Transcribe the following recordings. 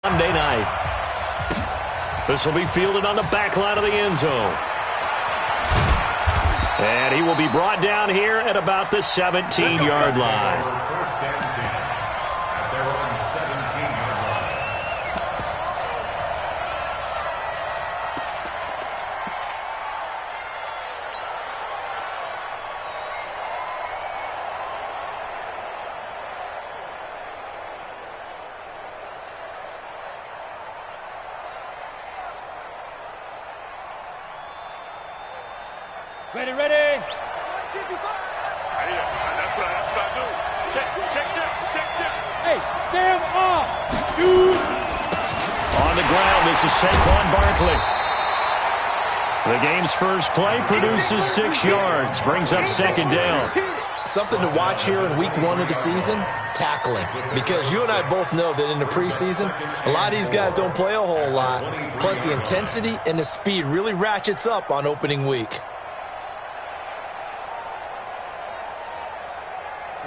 Monday night. This will be fielded on the back line of the end zone. And he will be brought down here at about the 17-yard line. First and 10 at their own 17-yard line. Ready, ready. That's what I do. Check. Hey, stand off. Shoot. On the ground, this is Saquon Barkley. The game's first play produces 6 yards, brings up second down. Something to watch here in week 1 of the season, tackling. Because you and I both know that in the preseason, a lot of these guys don't play a whole lot. Plus, the intensity and the speed really ratchets up on opening week.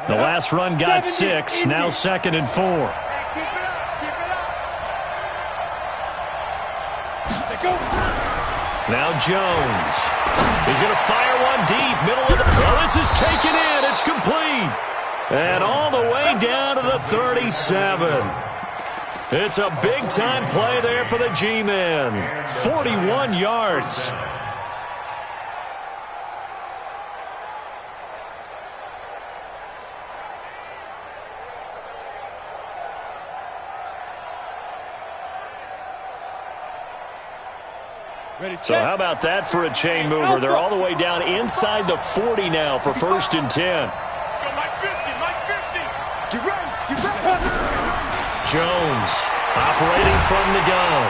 The last run got 6, now 2nd and 4. Now Jones. He's going to fire one deep, middle of the... Oh, this is taken in. It's complete. And all the way down to the 37. It's a big-time play there for the G-Men. 41 yards. So how about that for a chain mover? They're all the way down inside the 40 now for 1st and 10. Jones operating from the gun.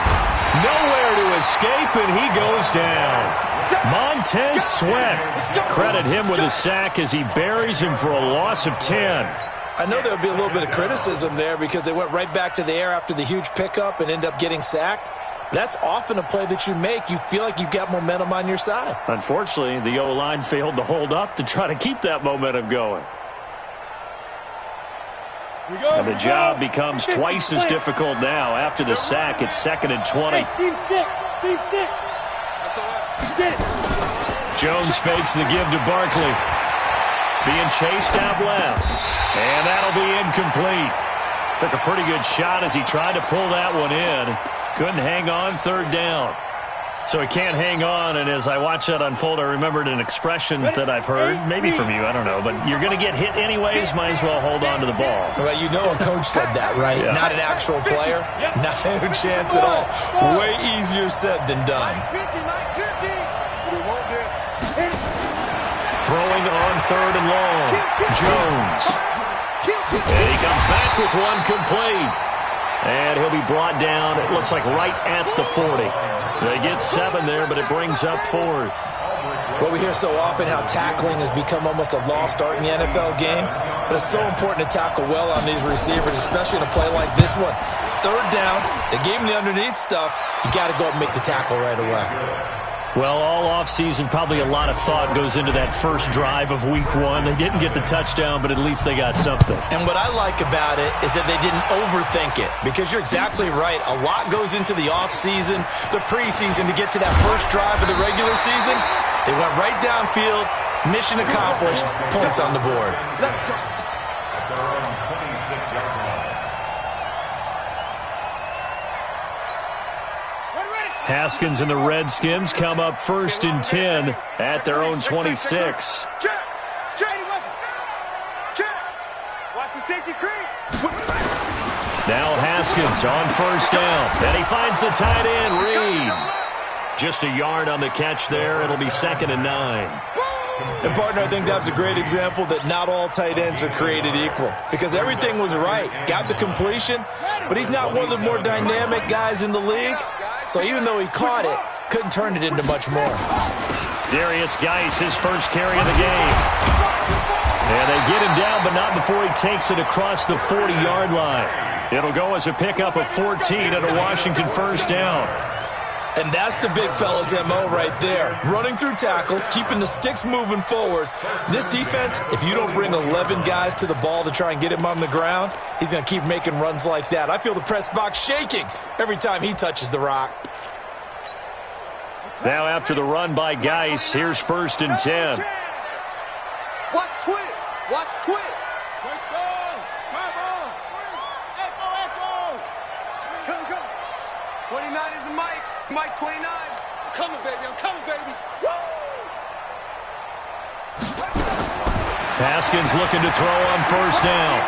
Nowhere to escape, and he goes down. Montez Sweat. Credit him with a sack as he buries him for a loss of 10. I know there'll be a little bit of criticism there because they went right back to the air after the huge pickup and end up getting sacked. That's often a play that you make. You feel like you've got momentum on your side. Unfortunately, the O-line failed to hold up to try to keep that momentum going. And the job becomes twice as difficult now. After the sack, it's 2nd and 20. Jones fakes the give to Barkley. Being chased out left. And that'll be incomplete. Took a pretty good shot as he tried to pull that one in. Couldn't hang on, 3rd down. So he can't hang on, and as I watch that unfold, I remembered an expression that I've heard, maybe from you, I don't know, but you're going to get hit anyways, might as well hold on to the ball. Well, you know a coach said that, right? Yeah. Not an actual player. Not a chance at all. Way easier said than done. Throwing on 3rd and long. Jones. And he comes back with one complete. And he'll be brought down, it looks like right at the 40. They get 7 there, but it brings up 4th. Well, we hear so often how tackling has become almost a lost art in the NFL game. But it's so important to tackle well on these receivers, especially in a play like this one. 3rd down, they gave him the underneath stuff. You got to go up and make the tackle right away. Well, all offseason, probably a lot of thought goes into that first drive of week 1. They didn't get the touchdown, but at least they got something. And what I like about it is that they didn't overthink it, because you're exactly right. A lot goes into the offseason, the preseason to get to that first drive of the regular season. They went right downfield, mission accomplished, points on the board. At their own 26-yard line. Haskins and the Redskins come up 1st and 10 at their own 26. Check. Watch the safety creep. Now Haskins on 1st down. And he finds the tight end, Reed. Just a yard on the catch there. It'll be 2nd and 9. And, partner, I think that's a great example that not all tight ends are created equal, because everything was right. Got the completion, but he's not one of the more dynamic guys in the league. So even though he caught it, couldn't turn it into much more. Darius Geis, his first carry of the game. And they get him down, but not before he takes it across the 40-yard line. It'll go as a pickup of 14 at a Washington 1st down. And that's the big fella's MO right there. Running through tackles, keeping the sticks moving forward. This defense, if you don't bring 11 guys to the ball to try and get him on the ground, he's going to keep making runs like that. I feel the press box shaking every time he touches the rock. Now after the run by Geis, here's 1st and 10. Watch twist. Watch twist. Echo. Come. 29 is the Mike. Mike 29. I'm coming, baby. Woo! Haskins looking to throw on 1st down.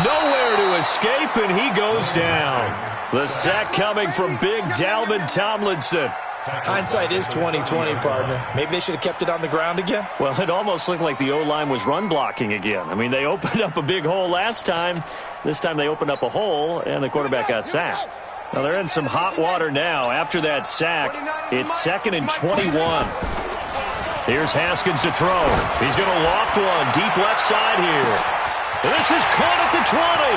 Nowhere to escape, and he goes down. The sack coming from big Dalvin Tomlinson. Hindsight is 20/20, partner. Maybe they should have kept it on the ground again. Well, it almost looked like the O-line was run blocking again. I mean, they opened up a big hole last time. This time they opened up a hole, and the quarterback got sacked. Now they're in some hot water now. After that sack, it's 2nd and 21. Here's Haskins to throw. He's going to loft one deep left side here. And this is caught at the 20.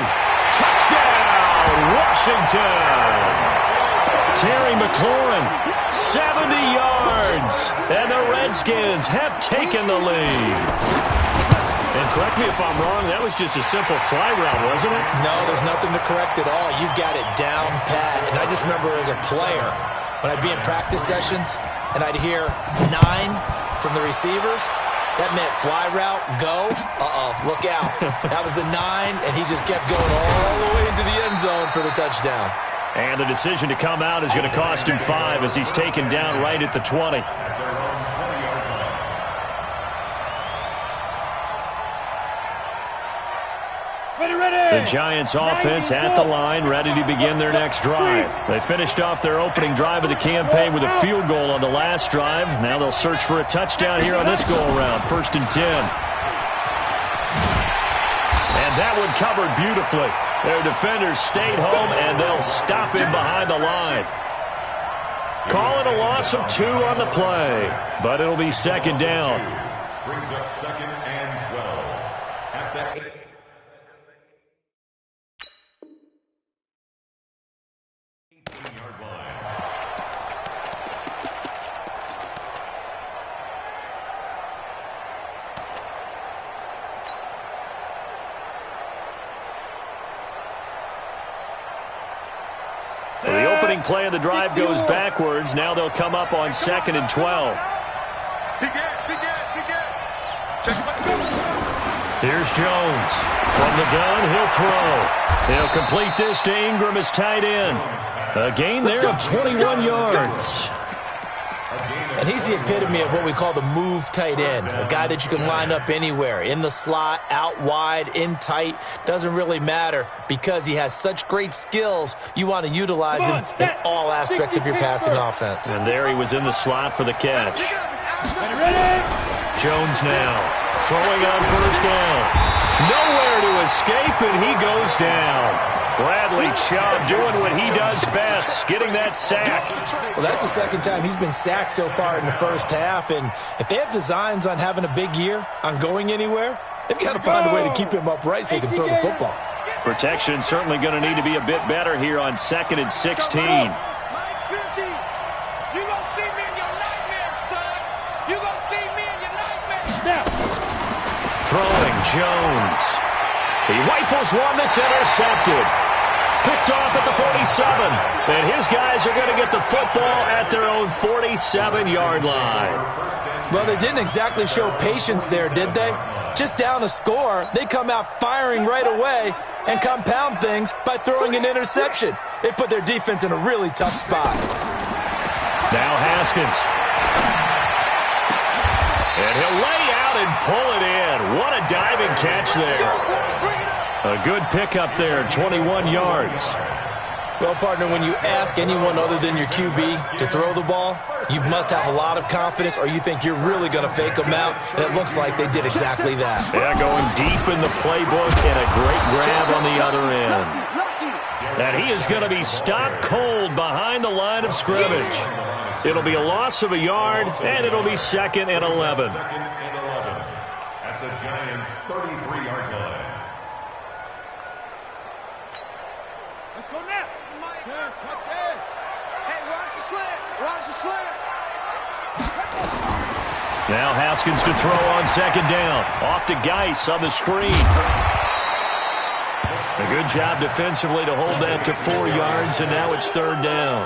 Touchdown, Washington. Terry McLaurin, 70 yards. And the Redskins have taken the lead. And correct me if I'm wrong, that was just a simple fly route, wasn't it? No, there's nothing to correct at all. You got it down pat. And I just remember as a player, when I'd be in practice sessions and I'd hear 9 from the receivers, that meant fly route, go. Look out. That was the 9, and he just kept going all the way into the end zone for the touchdown. And the decision to come out is going to cost him 5 as he's taken down right at the 20. The Giants offense at the line, ready to begin their next drive. They finished off their opening drive of the campaign with a field goal on the last drive. Now they'll search for a touchdown here on this go-around, 1st and 10. And that one covered beautifully. Their defenders stayed home, and they'll stop him behind the line. Calling a loss of 2 on the play, but it'll be 2nd down. Brings up 2nd and 12. At the 8. So the opening play of the drive goes backwards. Now they'll come up on 2nd and 12. Here's Jones. From the gun, he'll throw. He'll complete this to Ingram as tight end. A gain there of 21 yards. And he's the epitome of what we call the move tight end, a guy that you can line up anywhere, in the slot, out wide, in tight, doesn't really matter because he has such great skills. You want to utilize him in all aspects of your passing offense. And there he was in the slot for the catch. Jones now throwing on 1st down. Nowhere to escape, and he goes down. Bradley Chubb doing what he does best, getting that sack. Well, that's the 2nd time he's been sacked so far in the first half, and if they have designs on having a big year, on going anywhere, they've got to find a way to keep him upright so he can throw the football. Protection certainly going to need to be a bit better here on 2nd and 16. Throwing Jones. He rifles one that's intercepted. Picked off at the 47. And his guys are going to get the football at their own 47-yard line. Well, they didn't exactly show patience there, did they? Just down a score, they come out firing right away and compound things by throwing an interception. They put their defense in a really tough spot. Now Haskins. And he'll lay out and pull it in. What a diving catch there. A good pickup there, 21 yards. Well, partner, when you ask anyone other than your QB to throw the ball, you must have a lot of confidence or you think you're really going to fake them out, and it looks like they did exactly that. Yeah, going deep in the playbook and a great grab on the other end. And he is going to be stopped cold behind the line of scrimmage. It'll be a loss of a yard, and it'll be 2nd and 11. At the Giants' 33-yard line. Let's go now. Let's go. Hey, watch the slant. Watch the slant. Now Haskins to throw on second down. Off to Geis on the screen. A good job defensively to hold that to 4 yards, and now it's third down.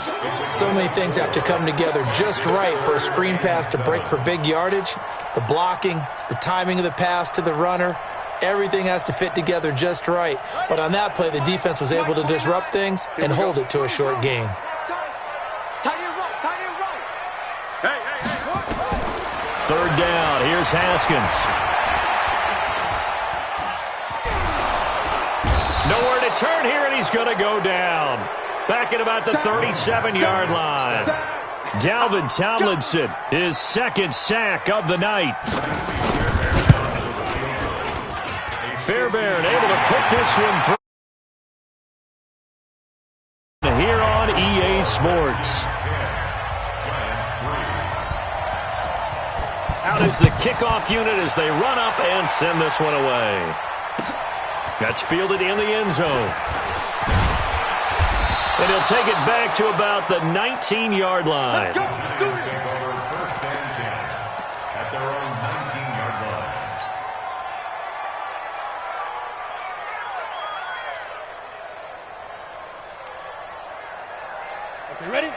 So many things have to come together just right for a screen pass to break for big yardage. The blocking, the timing of the pass to the runner, everything has to fit together just right. But on that play, the defense was able to disrupt things and hold it to a short gain. Tight end right. Hey. Third down. Here's Haskins. Nowhere to turn here, and he's going to go down. Back at about the 37-yard line. Dalvin Tomlinson, his second sack of the night. Fairbairn able to put this one through here on EA Sports. Out is the kickoff unit as they run up and send this one away. That's fielded in the end zone. And he'll take it back to about the 19-yard line. First and 10 at their own 19-yard line.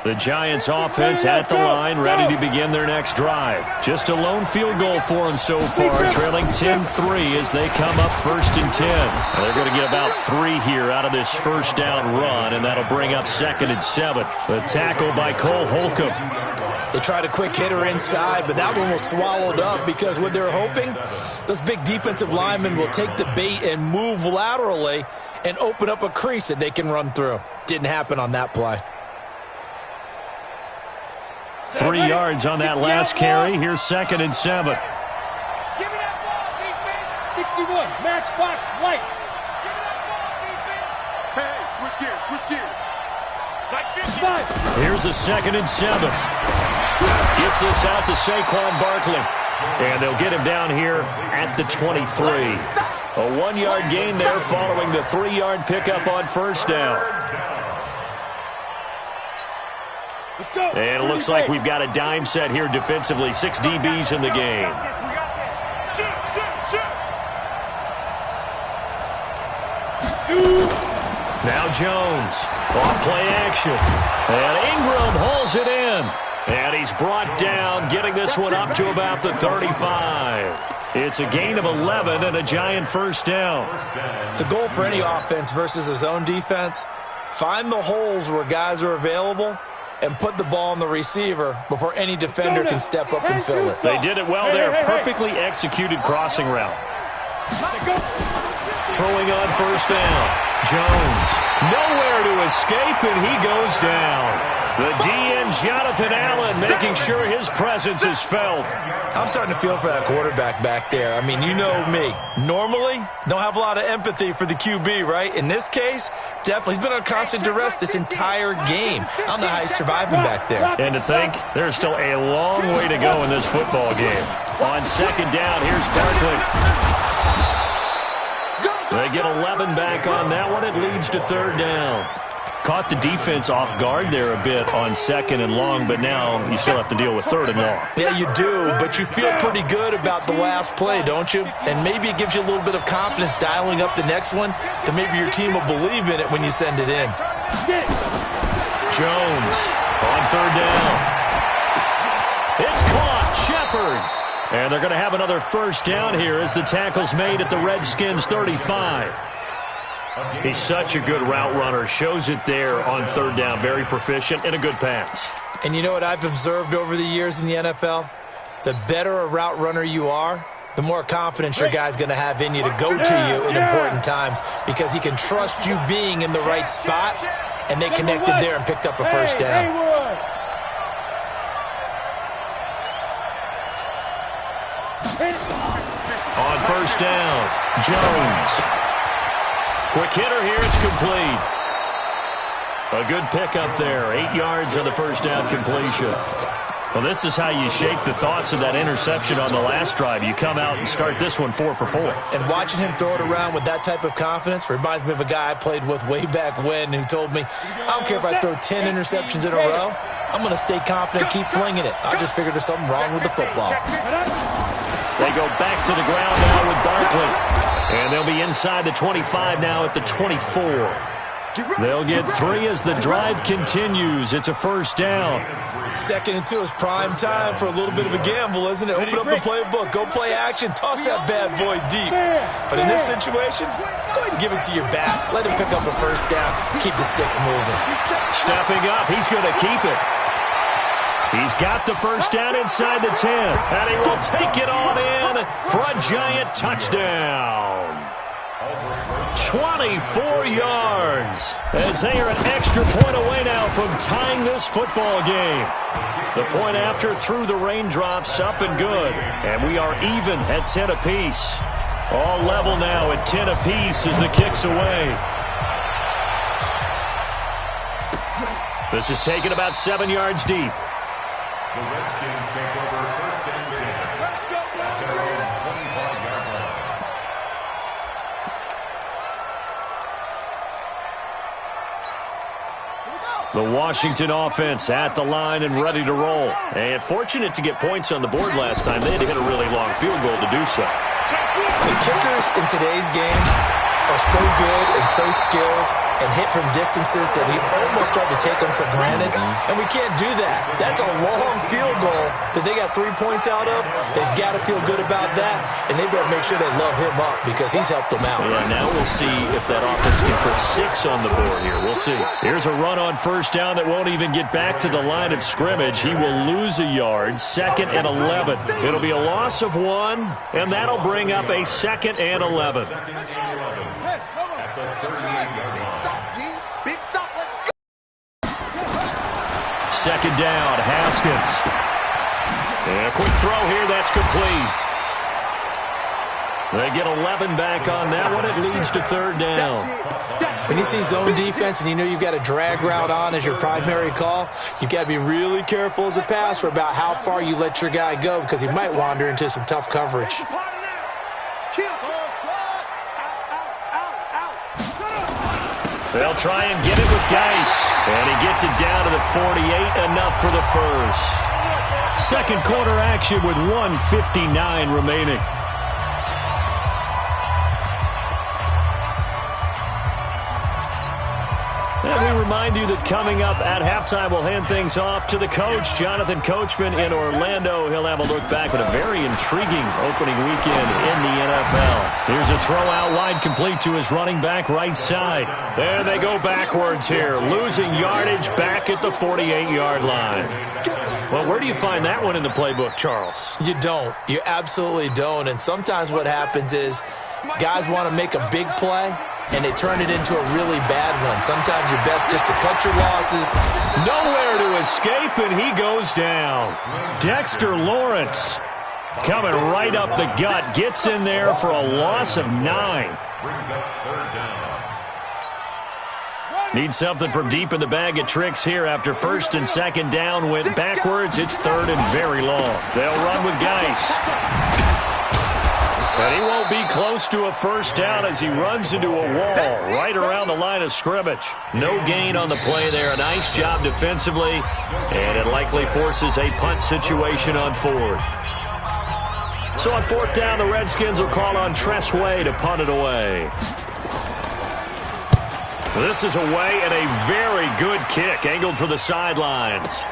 The Giants offense at the line, ready to begin their next drive. Just a lone field goal for them so far, trailing 10-3 as they come up first and 10. Now they're going to get about 3 here out of this first down run, and that'll bring up second and 7. The tackle by Cole Holcomb. They tried a quick hitter inside, but that one was swallowed up because what they're hoping, those big defensive linemen will take the bait and move laterally and open up a crease that they can run through. Didn't happen on that play. 3 yards on that last carry. Here's second and 7. Give me that ball, defense. 61, matchbox lights. Give me that ball, defense. Hey, switch gears. Like 50. Here's a second and 7. Gets this out to Saquon Barkley. And they'll get him down here at the 23. A 1-yard gain there following the 3-yard pickup on first down. And it looks like we've got a dime set here defensively. 6 DBs in the game. Now Jones. Off play action. And Ingram hauls it in. And he's brought down, getting this one up to about the 35. It's a gain of 11 and a Giant first down. The goal for any offense versus a zone defense, find the holes where guys are available and put the ball on the receiver before any defender can step up and fill it. They did it well there. Perfectly executed crossing route. Throwing on first down. Jones. Nowhere to escape, and he goes down. The DN, Jonathan Allen, making sure his presence is felt. I'm starting to feel for that quarterback back there. I mean, you know me. Normally, don't have a lot of empathy for the QB, right? In this case, definitely. He's been on constant duress this entire game. I don't know how he's surviving back there. And to think, there's still a long way to go in this football game. On second down, here's Barkley. They get 11 back on that one. It leads to third down. Caught the defense off guard there a bit on second and long, but now you still have to deal with third and long. Yeah, you do, but you feel pretty good about the last play, don't you? And maybe it gives you a little bit of confidence dialing up the next one that maybe your team will believe in it when you send it in. Jones on third down. It's caught. Shepard. And they're going to have another first down here as the tackle's made at the Redskins 35. He's such a good route runner. Shows it there on third down. Very proficient and a good pass. And you know what I've observed over the years in the NFL? The better a route runner you are, the more confidence your guy's going to have in you to go to you in important times because he can trust you being in the right spot, and they connected there and picked up a first down. On first down, Jones. Quick hitter here, it's complete. A good pickup there, 8 yards on the first down completion. Well, this is how you shake the thoughts of that interception on the last drive. You come out and start this one 4 for 4. And watching him throw it around with that type of confidence reminds me of a guy I played with way back when who told me, I don't care if I throw 10 interceptions in a row, I'm going to stay confident, keep flinging it. I just figured there's something wrong with the football. They go back to the ground now with Barkley. And they'll be inside the 25 now at the 24. They'll get 3 as the drive continues. It's a first down. 2nd and 2 is prime time for a little bit of a gamble, isn't it? Open up the playbook, go play action, toss that bad boy deep. But in this situation, go ahead and give it to your back. Let him pick up a first down. Keep the sticks moving. Stepping up, he's going to keep it. He's got the first down inside the 10. And he will take it on in for a giant touchdown. 24 yards as they are an extra point away now from tying this football game. The point after through the raindrops, up and good. And we are even at 10 apiece. All level now at 10 apiece as the kick's away. This is taken about 7 yards deep. The Redskins take over first and 10 at their own 25-yard line. The Washington offense at the line and ready to roll. And fortunate to get points on the board last time. They had to hit a really long field goal to do so. The kickers in today's game are so good and so skilled and hit from distances that we almost start to take them for granted. And we can't do that. That's a long field goal that they got 3 points out of. They've got to feel good about that, and they better make sure they love him up because he's helped them out. Yeah, now we'll see if that offense can put 6 on the board here. We'll see. Here's a run on first down that won't even get back to the line of scrimmage. He will lose a yard. 2nd and 11. It'll be a loss of 1, and that'll bring up a 2nd and 11. At the 38-yard line. Big stop, let's go. 2nd down, Haskins. And a quick throw here, that's complete. They get 11 back on that one. It leads to 3rd down. When you see zone defense and you know you've got a drag route on as your primary call, you've got to be really careful as a passer about how far you let your guy go because he might wander into some tough coverage. They'll try and get it with Geis. And he gets it down to the 48, enough for the first. Second quarter action with 1:59 remaining. And we remind you that coming up at halftime, we'll hand things off to the coach, Jonathan Coachman in Orlando. He'll have a look back at a very intriguing opening weekend in the NFL. Here's a throw out wide complete to his running back right side. There they go backwards here, losing yardage back at the 48-yard line. Well, where do you find that one in the playbook, Charles? You don't. You absolutely don't. And sometimes what happens is guys want to make a big play, and they turn it into a really bad one. Sometimes you're best just to cut your losses. Nowhere to escape, and he goes down. Dexter Lawrence coming right up the gut. Gets in there for a loss of 9. Brings up 3rd down. Need something from deep in the bag of tricks here after 1st and 2nd down went backwards. It's 3rd and very long. They'll run with Geis. But he won't be close to a first down as he runs into a wall right around the line of scrimmage. No gain on the play there. A nice job defensively, and it likely forces a punt situation on 4th. So on 4th down, the Redskins will call on Tress Way to punt it away. This is away and a very good kick, angled for the sidelines.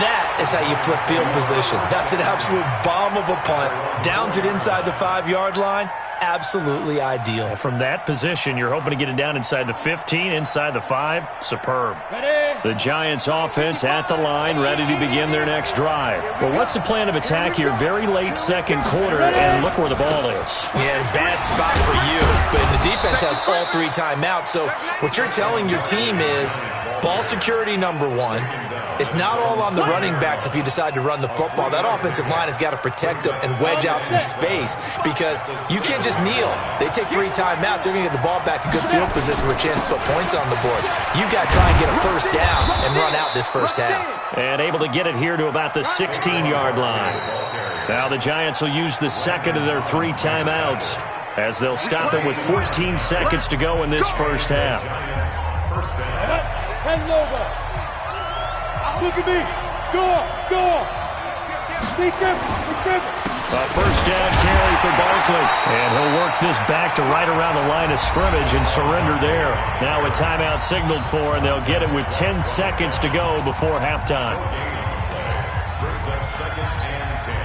That is how you flip field position. That's an absolute bomb of a punt. Downs it inside the 5-yard line. Absolutely ideal. From that position, you're hoping to get it down inside the 15, inside the 5. Superb. Ready? The Giants offense at the line, ready to begin their next drive. Well, what's the plan of attack here? Very late 2nd quarter, and look where the ball is. Yeah, bad spot for you. But the defense has all 3 timeouts. So what you're telling your team is ball security number 1. It's not all on the running backs if you decide to run the football. That offensive line has got to protect them and wedge out some space because you can't just kneel. They take 3 timeouts. They're going to get the ball back in good field position with a chance to put points on the board. You got to try and get a first down. down and run out this first half. And able to get it here to about the 16-yard line. Now the Giants will use the second of their 3 timeouts as they'll stop it with 14 seconds to go in this first half. Hang over. Look at me. Go on. Be careful. A first down carry for Barkley. And he'll work this back to right around the line of scrimmage and surrender there. Now a timeout signaled for, and they'll get it with 10 seconds to go before halftime. Brings up 2nd and 10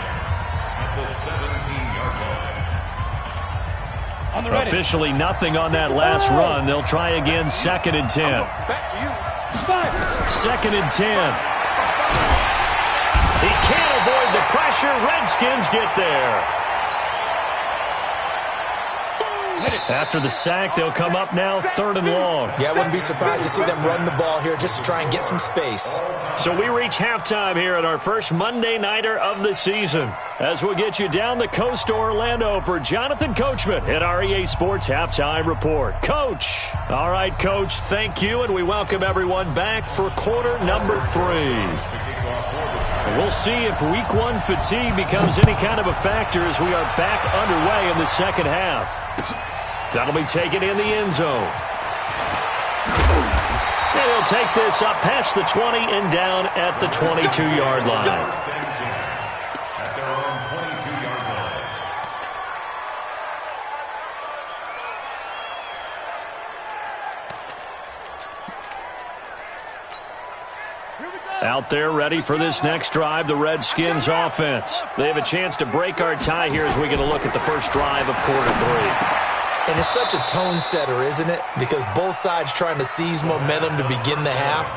at the 17-yard line. Officially nothing on that last run. They'll try again, 2nd and 10. Back to you. 2nd and 10. He can't avoid the pressure. Redskins get there. After the sack, they'll come up now 3rd and long. Yeah, I wouldn't be surprised to see them run the ball here just to try and get some space. So we reach halftime here at our first Monday Nighter of the season, as we'll get you down the coast to Orlando for Jonathan Coachman at our EA Sports Halftime Report. Coach. All right, Coach, thank you, and we welcome everyone back for quarter number 3. We'll see if Week 1 fatigue becomes any kind of a factor as we are back underway in the second half. That'll be taken in the end zone. And he'll take this up past the 20 and down at the 22-yard line. At their own 22-yard line. Out there ready for this next drive, the Redskins offense. They have a chance to break our tie here as we get a look at the first drive of quarter 3. And it's such a tone setter, isn't it? Because both sides trying to seize momentum to begin the half.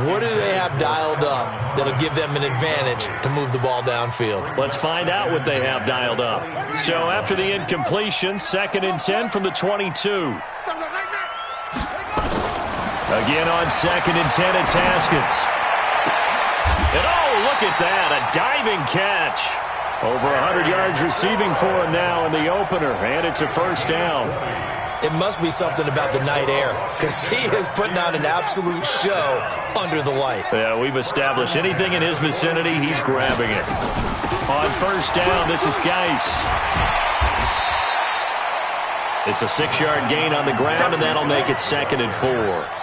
What do they have dialed up that'll give them an advantage to move the ball downfield? Let's find out what they have dialed up. So after the incompletion, 2nd and 10 from the 22. Again on 2nd and 10, it's Haskins. And oh, look at that, a diving catch. Over 100 yards receiving for him now in the opener, and it's a first down. It must be something about the night air, because he is putting out an absolute show under the light. Yeah, we've established anything in his vicinity, he's grabbing it. On first down, this is Geis. It's a 6-yard gain on the ground, and that'll make it 2nd and 4.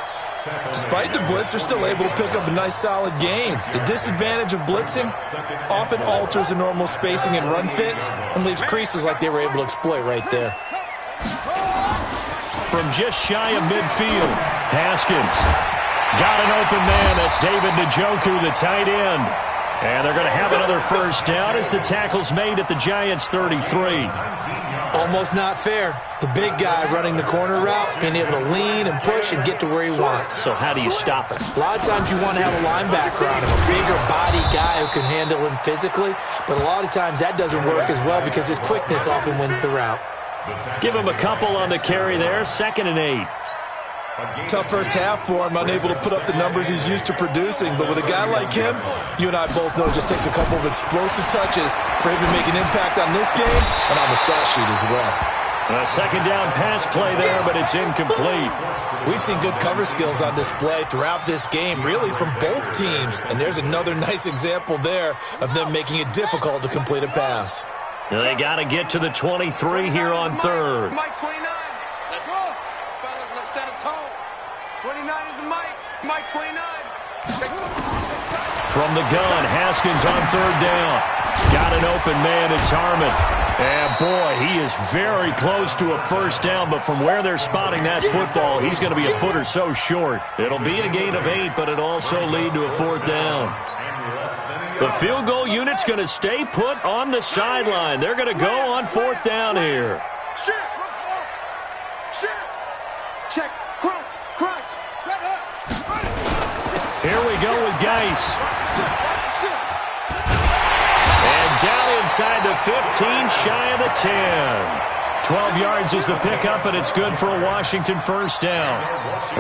Despite the blitz, they're still able to pick up a nice, solid gain. The disadvantage of blitzing often alters the normal spacing and run fits and leaves creases like they were able to exploit right there. From just shy of midfield, Haskins got an open man. That's David Njoku, the tight end. And they're going to have another first down as the tackle's made at the Giants' 33. Almost not fair. The big guy running the corner route, being able to lean and push and get to where he wants. So how do you stop it? A lot of times you want to have a linebacker on him, a bigger body guy who can handle him physically. But a lot of times that doesn't work as well because his quickness often wins the route. Give him a couple on the carry there, 2nd and 8. Tough first half for him, unable to put up the numbers he's used to producing. But with a guy like him, you and I both know it just takes a couple of explosive touches for him to make an impact on this game and on the stat sheet as well. A 2nd down pass play there, but it's incomplete. We've seen good cover skills on display throughout this game, really from both teams. And there's another nice example there of them making it difficult to complete a pass. They got to get to the 23 here on 3rd. Mike 29. Let's go. Fellas, let's set a tone. 29 is the Mike. Mike 29. From the gun, Haskins on 3rd down. Got an open man, it's Harmon. And boy, he is very close to a first down, but from where they're spotting that football, he's going to be a foot or so short. It'll be a gain of 8, but it'll also lead to a 4th down. The field goal unit's going to stay put on the sideline. They're going to go on 4th down here. Shift, look for. Shift. Check. Crunch. Set up. Here we go with Geis. And down inside the 15, shy of the 10. 12 yards is the pickup, and it's good for a Washington first down.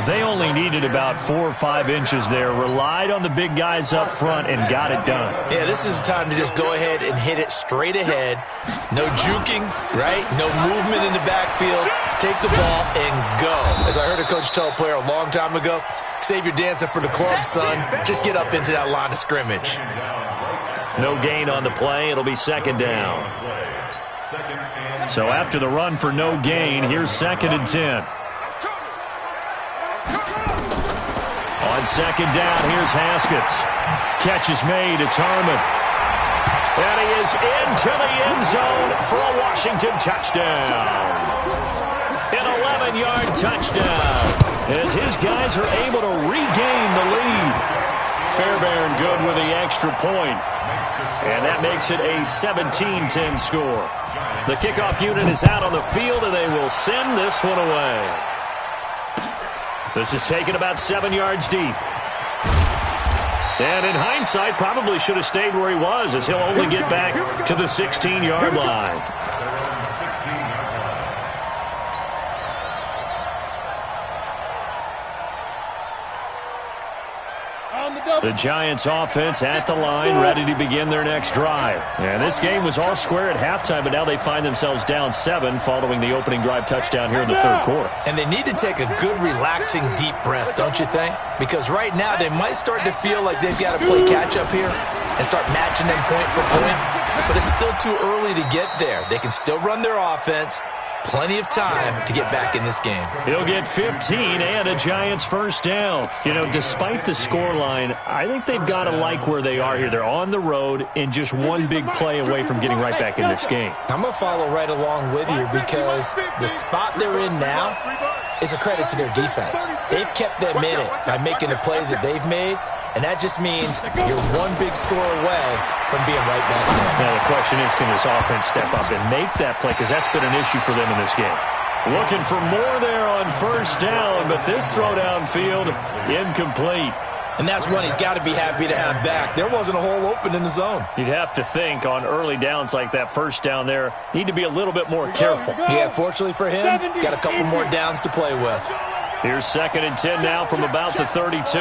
They only needed about 4 or 5 inches there, relied on the big guys up front, and got it done. Yeah, this is the time to just go ahead and hit it straight ahead. No juking, right? No movement in the backfield. Take the ball and go. As I heard a coach tell a player a long time ago, save your dancing for the club, son. Just get up into that line of scrimmage. No gain on the play. It'll be second down. So after the run for no gain, here's 2nd and 10. On second down, here's Haskins. Catch is made. It's Harmon. And he is into the end zone for a Washington touchdown. An 11-yard touchdown as his guys are able to regain the lead. Fairbairn good with the extra point. And that makes it a 17-10 score. The kickoff unit is out on the field, and they will send this one away. This is taken about 7 yards deep. And in hindsight, probably should have stayed where he was, as he'll only get back to the 16-yard line. The Giants offense at the line, ready to begin their next drive. And this game was all square at halftime, but now they find themselves down 7 following the opening drive touchdown here in the third quarter. And they need to take a good, relaxing, deep breath, don't you think? Because right now they might start to feel like they've got to play catch-up here and start matching them point for point. But it's still too early to get there. They can still run their offense. Plenty of time to get back in this game. He'll get 15 and a Giants first down. You know, despite the scoreline, I think they've got to like where they are here. They're on the road and just one big play away from getting right back in this game. I'm going to follow right along with you because the spot they're in now is a credit to their defense. They've kept them in it by making the plays that they've made, and that just means you're one big score away from being right back there. Now, the question is, can this offense step up and make that play? Because that's been an issue for them in this game. Looking for more there on first down, but this throw downfield, incomplete. And that's one he's got to be happy to have back. There wasn't a hole open in the zone. You'd have to think on early downs like that first down there, need to be a little bit more careful. Yeah, fortunately for him, got a couple more downs to play with. Here's 2nd and 10 now from about the 32.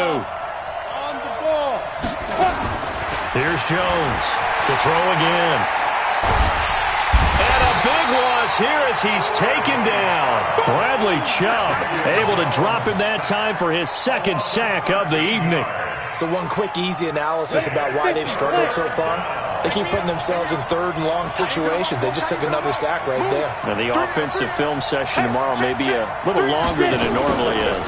Here's Jones to throw again. And a big loss here as he's taken down. Bradley Chubb able to drop him that time for his 2nd sack of the evening. So one quick, easy analysis about why they've struggled so far. They keep putting themselves in 3rd and long situations. They just took another sack right there. Now the offensive film session tomorrow may be a little longer than it normally is.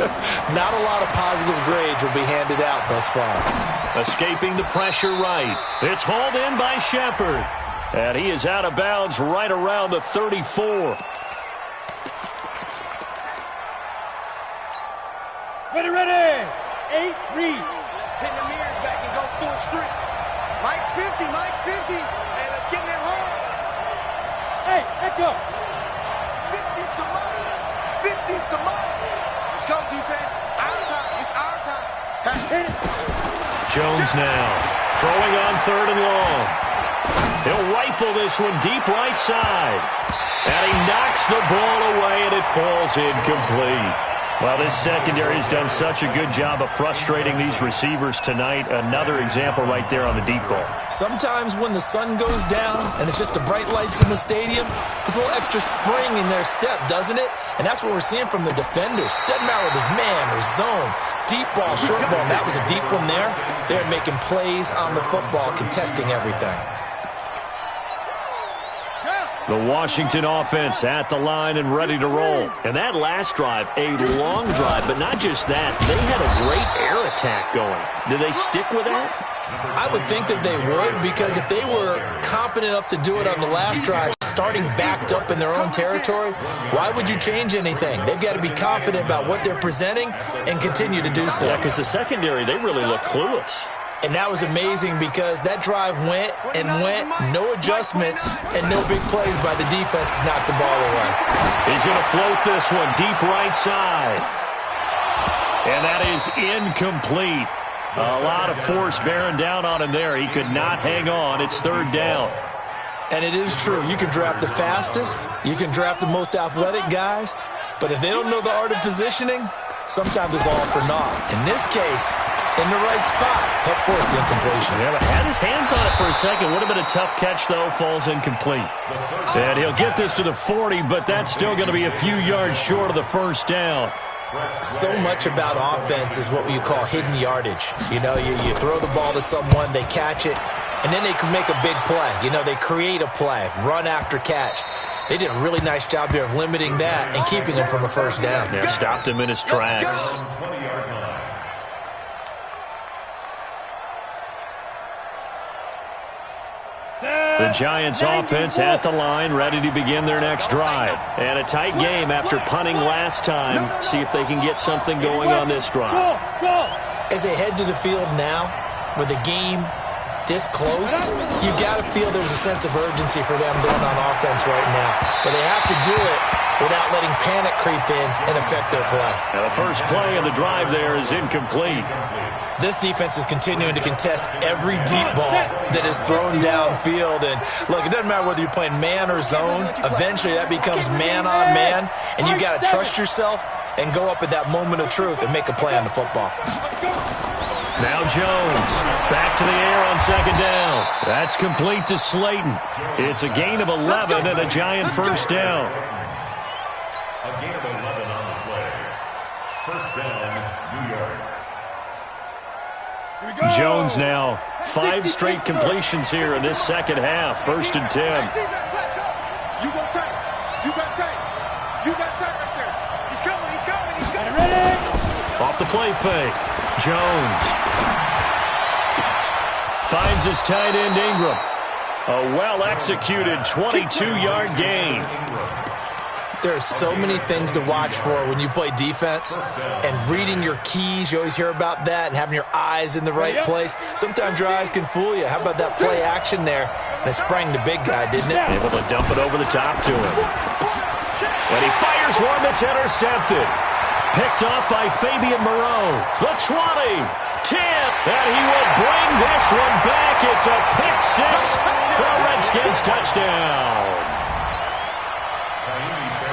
Not a lot of positive grades will be handed out thus far. Escaping the pressure right. It's hauled in by Shepard. And he is out of bounds right around the 34. Ready. 8, read. Pin the mirrors back and go full street. Mike's 50, Mike's 50. Hey, let's get in there hard. Hey, echo. 50's the money. 50's the money. Let's go, defense. Our time. It's our time. Hit it. Jones now throwing on 3rd and long. He'll rifle this one deep right side. And he knocks the ball away, and it falls incomplete. Well, this secondary has done such a good job of frustrating these receivers tonight. Another example right there on the deep ball. Sometimes when the sun goes down and it's just the bright lights in the stadium, there's a little extra spring in their step, doesn't it? And that's what we're seeing from the defenders. Doesn't matter if it's man or zone, deep ball, short ball. That was a deep one there. They're making plays on the football, contesting everything. The Washington offense at the line and ready to roll. And that last drive, a long drive, but not just that. They had a great air attack going. Do they stick with that? I would think that they would, because if they were competent enough to do it on the last drive, starting backed up in their own territory, why would you change anything? They've got to be confident about what they're presenting and continue to do so. Yeah, because the secondary, they really look clueless. And that was amazing because that drive went and went, no adjustments, and no big plays by the defense to knock the ball away. He's going to float this one deep right side. And that is incomplete. A lot of force bearing down on him there. He could not hang on. It's 3rd down. And it is true. You can draft the fastest. You can draft the most athletic guys. But if they don't know the art of positioning, sometimes it's all for naught. In this case, in the right spot, help force the incompletion. Yeah, but had his hands on it for a second. Would have been a tough catch, though. Falls incomplete. And he'll get this to the 40, but that's still going to be a few yards short of the first down. So much about offense is what you call hidden yardage. You know, you throw the ball to someone, they catch it, and then they can make a big play. You know, they create a play, run after catch. They did a really nice job there of limiting that and keeping him from a first down. Yeah, stopped him in his tracks. The Giants offense at the line, ready to begin their next drive. And a tight game after punting last time. See if they can get something going on this drive. As they head to the field now, with the game this close, you got to feel there's a sense of urgency for them going on offense right now. But they have to do it without letting panic creep in and affect their play. Now the first play of the drive there is incomplete. This defense is continuing to contest every deep ball that is thrown downfield. And, look, it doesn't matter whether you're playing man or zone. Eventually that becomes man on man, and you got to trust yourself and go up at that moment of truth and make a play on the football. Now Jones, back to the air on second down. That's complete to Slayton. It's a gain of 11 and a Giant first down. A gain of 11 on the play. First down, New York. Jones now 5 straight completions here in this second half. First and 10. You got tight. You got tight. You got tight right there. He's coming. He's coming. He's coming. Ready? Off the play fake. Jones finds his tight end Ingram. A well-executed 22-yard gain. There are so many things to watch for when you play defense, and reading your keys, you always hear about that, and having your eyes in the right place. Sometimes your eyes can fool you. How about that play action there? And it sprang the big guy, didn't it? Able to dump it over the top to him. And he fires one that's intercepted. Picked up by Fabian Moreau. The 20, 10, and he will bring this one back. It's a pick six for a Redskins touchdown.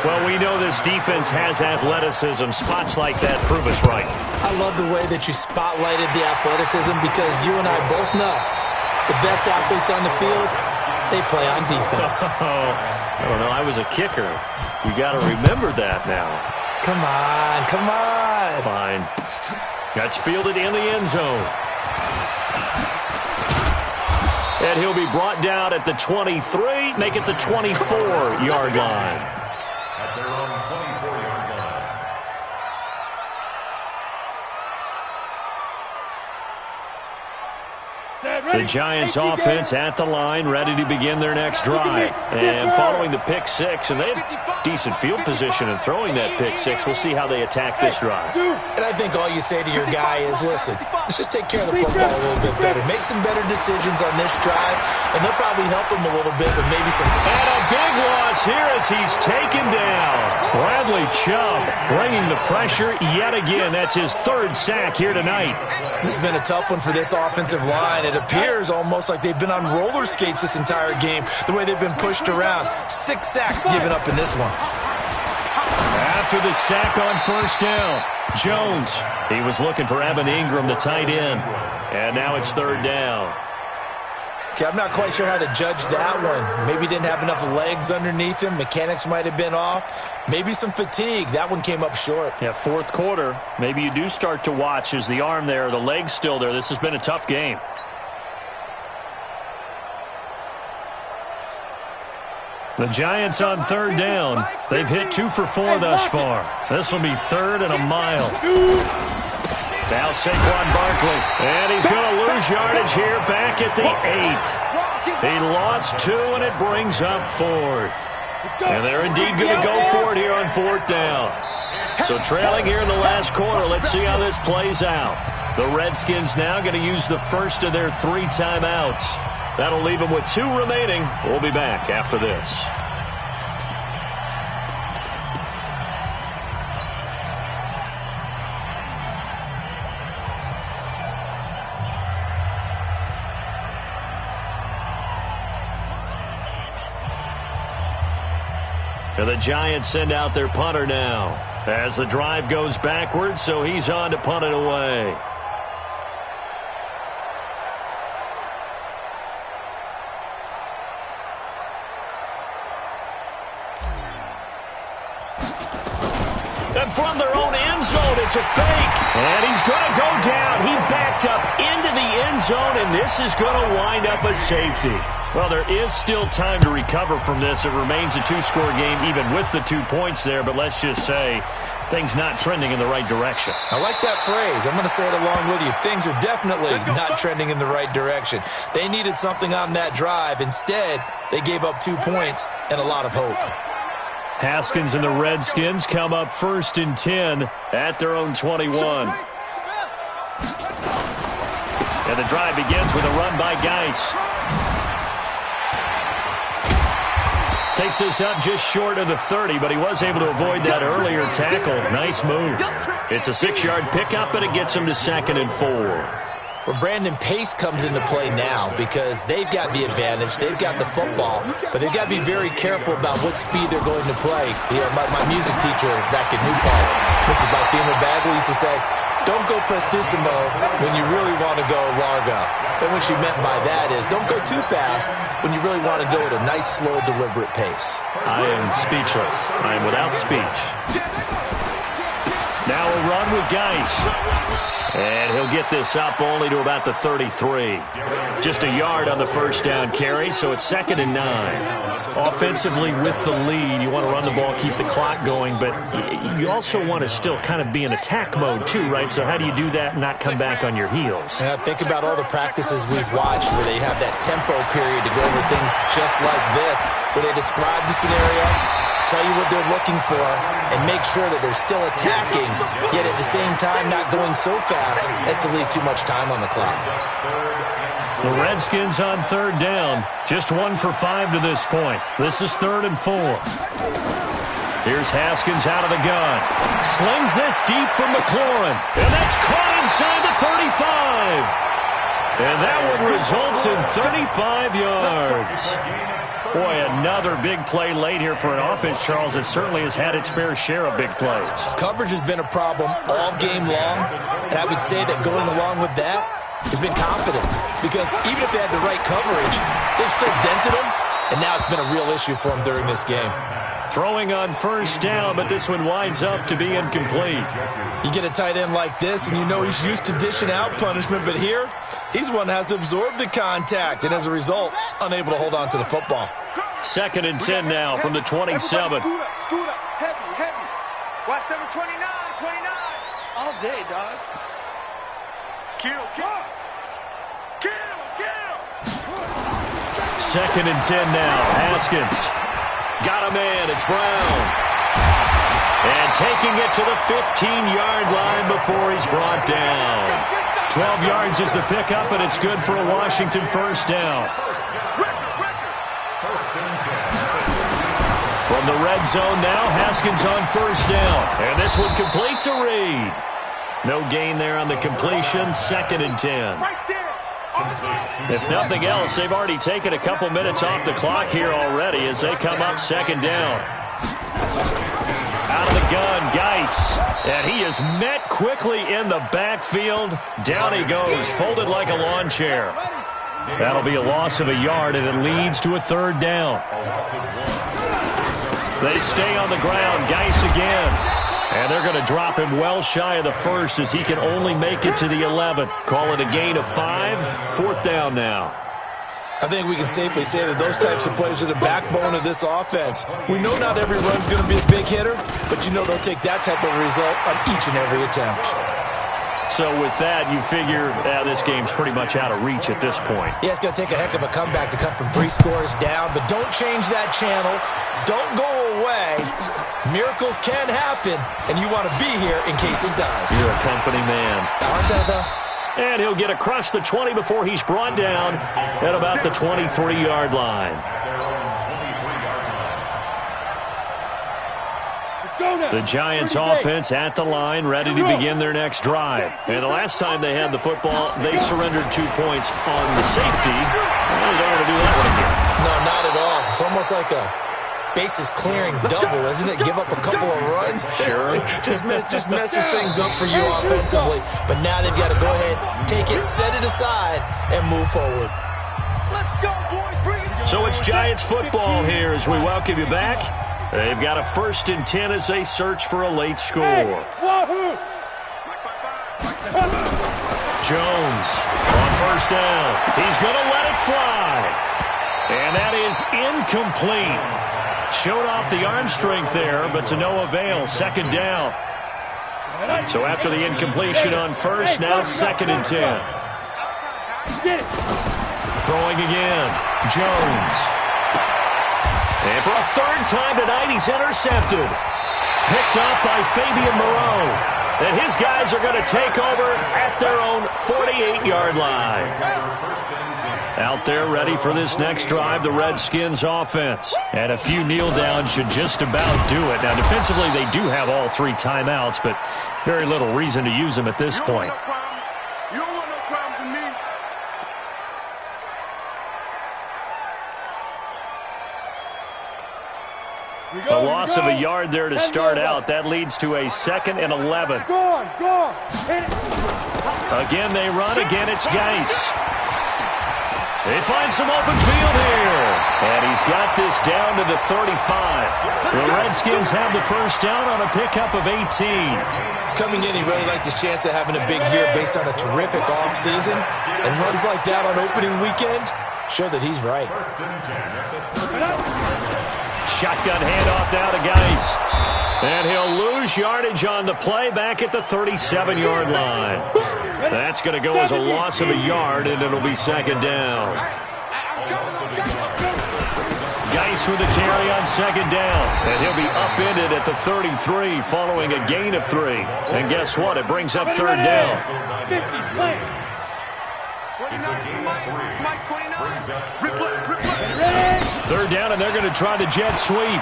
Well, we know this defense has athleticism. Spots like that prove us right. I love the way that you spotlighted the athleticism because you and I both know the best athletes on the field, they play on defense. I don't know. I was a kicker. You got to remember that now. Come on, come on. Fine. That's fielded in the end zone. And he'll be brought down at the 23, make it the 24-yard line. At their own 24-yard line. The Giants offense at the line, ready to begin their next drive. And following the pick six, and they have decent field position in throwing that pick six. We'll see how they attack this drive. And I think all you say to your guy is, listen, let's just take care of the football a little bit better. Make some better decisions on this drive, and they'll probably help him a little bit, but maybe some... And a big loss here as he's taken down. Bradley Chubb bringing the pressure yet again. That's his third sack here tonight. This has been a tough one for this offensive line. It appears almost like they've been on roller skates this entire game, the way they've been pushed around. 6 sacks given up in this one. After the sack on first down, Jones, he was looking for Evan Ingram, the tight end. And now it's third down. Okay, I'm not quite sure how to judge that one. Maybe didn't have enough legs underneath him. Mechanics might have been off. Maybe some fatigue. That one came up short. Yeah, fourth quarter. Maybe you do start to watch. Is the arm there, the leg's still there? This has been a tough game. The Giants on third down. They've hit 2 for 4 thus far. This will be third and a mile. Now Saquon Barkley. And he's going to lose yardage here back at the 8. He lost 2, and it brings up fourth. And they're indeed going to go for it here on fourth down. So trailing here in the last quarter. Let's see how this plays out. The Redskins now going to use the first of their 3 timeouts. That'll leave them with 2 remaining. We'll be back after this. And the Giants send out their punter now as the drive goes backwards, so he's on to punt it away. And from their own end zone, it's a fake. And he's going to go down. He backed up into the end zone, and this is going to wind up a safety. Well, there is still time to recover from this. It remains a two-score game even with the 2 points there, but let's just say things not trending in the right direction. I like that phrase. I'm going to say it along with you. Things are definitely not trending in the right direction. They needed something on that drive. Instead, they gave up 2 points and a lot of hope. Haskins and the Redskins come up 1st and 10 at their own 21. And the drive begins with a run by Geis. Takes this up just short of the 30, but he was able to avoid that earlier tackle. Nice move. It's a 6-yard pickup, and it gets him to 2nd and 4. Well, Brandon, pace comes into play now because they've got the advantage. They've got the football, but they've got to be very careful about what speed they're going to play. You know, my music teacher back in New Paltz, Mrs. Bifema Bagley, used to say, don't go prestissimo when you really want to go largo. And what she meant by that is don't go too fast when you really want to go at a nice, slow, deliberate pace. I am speechless. I am without speech. Now a run with Geis. And he'll get this up only to about the 33. Just a yard on the first down carry, so it's 2nd and 9. Offensively with the lead, you want to run the ball, keep the clock going, but you also want to still kind of be in attack mode too, right? So how do you do that and not come back on your heels? Yeah, think about all the practices we've watched where they have that tempo period to go over things just like this, where they describe the scenario, tell you what they're looking for, and make sure that they're still attacking, yet at the same time not going so fast as to leave too much time on the clock. The Redskins on 3rd down. Just 1 for 5 to this point. This is 3rd and 4. Here's Haskins out of the gun. Slings this deep from McLaurin. And that's caught inside the 35. And that one results in 35 yards. Boy, another big play late here for an offense, Charles, that certainly has had its fair share of big plays. Coverage has been a problem all game long, and I would say that going along with that has been confidence, because even if they had the right coverage, they've still dented them, and now it's been a real issue for them during this game. Throwing on 1st down, but this one winds up to be incomplete. You get a tight end like this, and you know he's used to dishing out punishment, but here, he's one that has to absorb the contact, and as a result, unable to hold on to the football. 2nd and 10 now from the 27. Scoot up, heavy. Watch number 29. All day, dog. Kill. 2nd and 10 now. Haskins. Got a man. It's Brown. And taking it to the 15-yard line before he's brought down. 12 yards is the pickup, and it's good for a Washington 1st down. From the red zone now, Haskins on 1st down. And this one complete to Reed. No gain there on the completion. 2nd and 10. If nothing else, they've already taken a couple minutes off the clock here already as they come up 2nd down. Out of the gun, Geis. And he is met quickly in the backfield. Down he goes, folded like a lawn chair. That'll be a loss of a yard, and it leads to a 3rd down. They stay on the ground. Geis again. And they're going to drop him well shy of the 1st as he can only make it to the 11. Call it a gain of 5. 4th down now. I think we can safely say that those types of plays are the backbone of this offense. We know not every run's going to be a big hitter, but you know they'll take that type of result on each and every attempt. So with that, you figure this game's pretty much out of reach at this point. Yeah, it's going to take a heck of a comeback to come from 3 scores down, but don't change that channel. Don't go away. Miracles can happen, and you want to be here in case it does. You're a company man. Aren't I, though? And he'll get across the 20 before he's brought down at about the 23-yard line. The Giants offense at the line, ready to begin their next drive. And the last time they had the football, they surrendered 2 points on the safety. Well, they don't want to do that one again. No, not at all. It's almost like a bases clearing double, isn't it? Give up a couple of runs. Sure. just messes things up for you offensively. But now they've got to go ahead, take it, set it aside, and move forward. Let's go, boys. Bring it. So it's Giants football here as we welcome you back. They've got a 1st and 10 as they search for a late score. Wahoo! Jones on 1st down. He's going to let it fly. And that is incomplete. Showed off the arm strength there, but to no avail. 2nd down. So after the incompletion on 1st, now 2nd and 10. Get it! Throwing again. Jones. And for a 3rd time tonight, he's intercepted. Picked up by Fabian Moreau. And his guys are going to take over at their own 48-yard line. Out there ready for this next drive, the Redskins offense. And a few kneel downs should just about do it. Now, defensively, they do have all 3 timeouts, but very little reason to use them at this point. You don't want no problems with me. A loss of a yard there to start out. That leads to a 2nd and 11. Go on, go on. Hit it. Again, they run. Again, it's Geis. They find some open field here. And he's got this down to the 35. The Redskins have the 1st down on a pickup of 18. Coming in, he really liked his chance of having a big year based on a terrific offseason. And runs like that on opening weekend show that he's right. Shotgun handoff now to Geis. And he'll lose yardage on the play back at the 37-yard line. That's going to go as a loss of a yard, and it'll be 2nd down. Geis with a carry on 2nd down. And he'll be upended at the 33 following a gain of 3. And guess what? It brings up 3rd down. 50, play. 29, Mike 29. Replay. 3rd down, and they're going to try the jet sweep.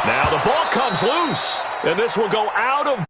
Now the ball comes loose, and this will go out of